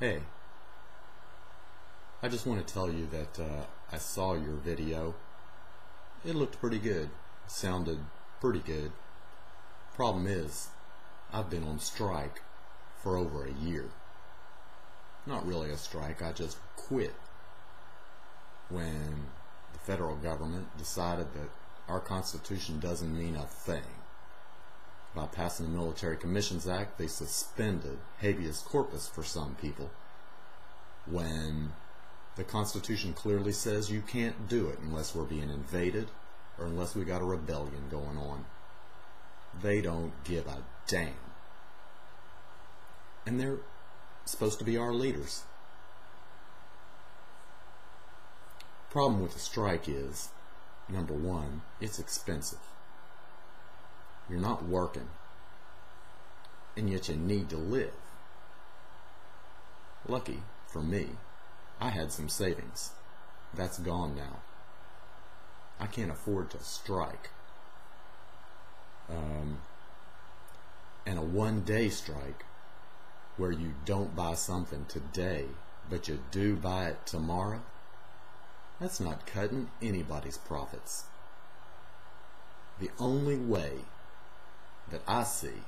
Hey, I just want to tell you that I saw your video. It looked pretty good, sounded pretty good. Problem is, I've been on strike for over a year. Not really a strike, I just quit when the federal government decided that our Constitution doesn't mean a thing. By passing the Military Commissions Act, they suspended habeas corpus for some people when the Constitution clearly says you can't do it unless we're being invaded or unless we got a rebellion going on. They don't give a damn. And they're supposed to be our leaders. Problem with the strike is, number one, it's expensive. You're not working, and yet you need to live. Lucky for me, I had some savings. That's gone now. I can't afford to strike. And a one-day strike where you don't buy something today, but you do buy it tomorrow, that's not cutting anybody's profits. The only way that I see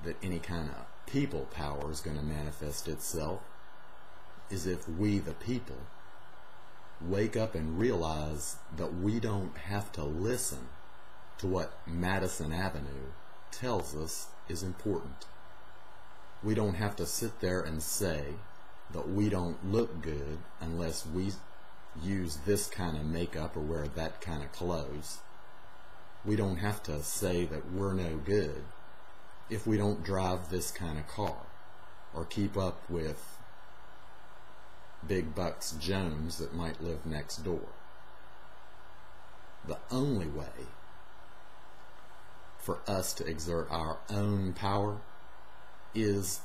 that any kind of people power is going to manifest itself is if we, the people, wake up and realize that we don't have to listen to what Madison Avenue tells us is important. We don't have to sit there and say that we don't look good unless we use this kind of makeup or wear that kind of clothes. We don't have to say that we're no good if we don't drive this kind of car or keep up with Big Bucks Jones that might live next door. The only way for us to exert our own power is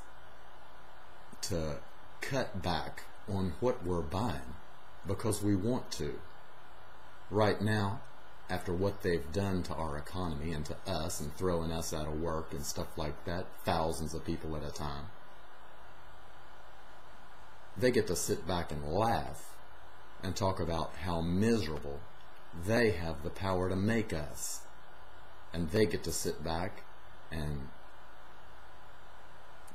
to cut back on what we're buying because we want to. Right now, after what they've done to our economy and to us and throwing us out of work and stuff like that, thousands of people at a time, they get to sit back and laugh and talk about how miserable they have the power to make us. And they get to sit back and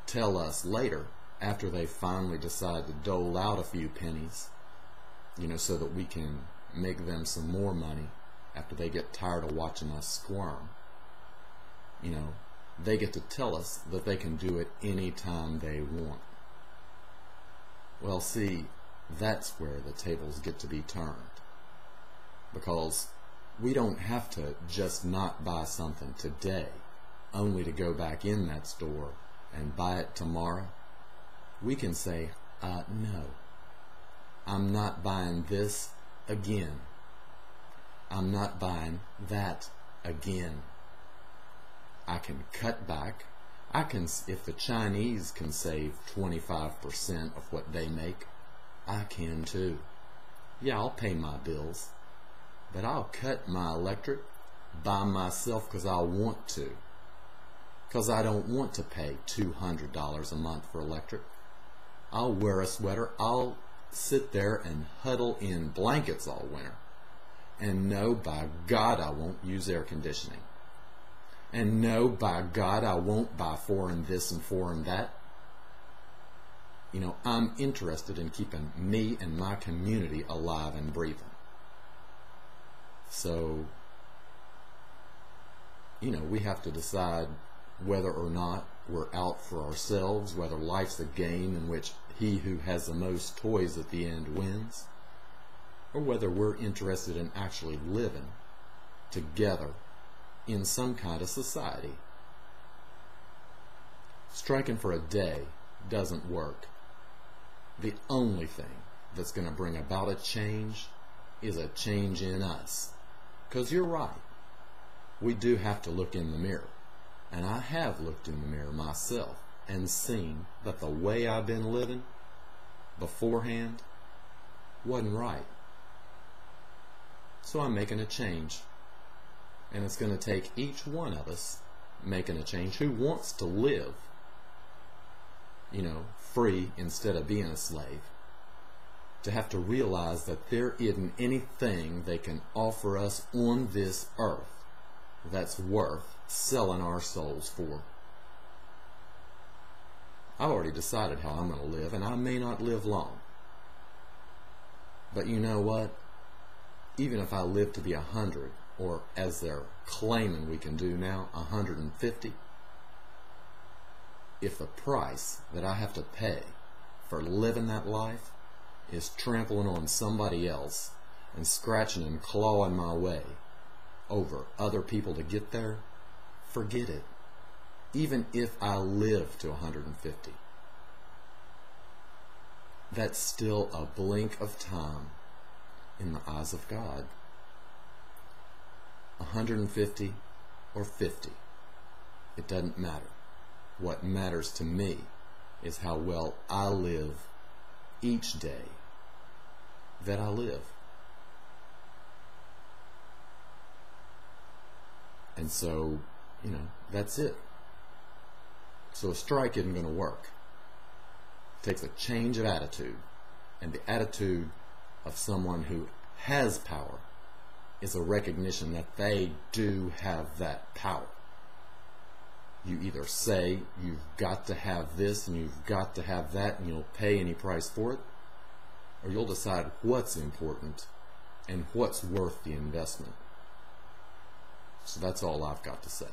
tell us later, after they finally decide to dole out a few pennies, so that we can make them some more money after they get tired of watching us squirm. They get to tell us that they can do it anytime they want. Well, see, that's where the tables get to be turned. Because we don't have to just not buy something today, only to go back in that store and buy it tomorrow. We can say, no, I'm not buying this again. I'm not buying that again. I can cut back. If the Chinese can save 25% of what they make, I can too. Yeah, I'll pay my bills, but I'll cut my electric by myself because I want to. Because I don't want to pay $200 a month for electric. I'll wear a sweater. I'll sit there and huddle in blankets all winter. And no, by God, I won't use air conditioning. And no, by God, I won't buy foreign this and foreign that. I'm interested in keeping me and my community alive and breathing. So, we have to decide whether or not we're out for ourselves, whether life's a game in which he who has the most toys at the end wins, or whether we're interested in actually living together in some kind of society. Striking for a day doesn't work. The only thing that's going to bring about a change is a change in us. Because you're right, we do have to look in the mirror. And I have looked in the mirror myself and seen that the way I've been living beforehand wasn't right. So I'm making a change. And it's going to take each one of us making a change who wants to live free instead of being a slave, to have to realize that there isn't anything they can offer us on this earth that's worth selling our souls for. I've already decided how I'm going to live, and I may not live long. But you know what? Even if I live to be 100, or as they're claiming we can do now, 150, if the price that I have to pay for living that life is trampling on somebody else and scratching and clawing my way over other people to get there, forget it. Even if I live to 150, that's still a blink of time in the eyes of God. 150 or 50, it doesn't matter. What matters to me is how well I live each day that I live. And so, that's it. So a strike isn't going to work. It takes a change of attitude. And the attitude of someone who has power is a recognition that they do have that power. You either say you've got to have this and you've got to have that and you'll pay any price for it, or you'll decide what's important and what's worth the investment. So that's all I've got to say.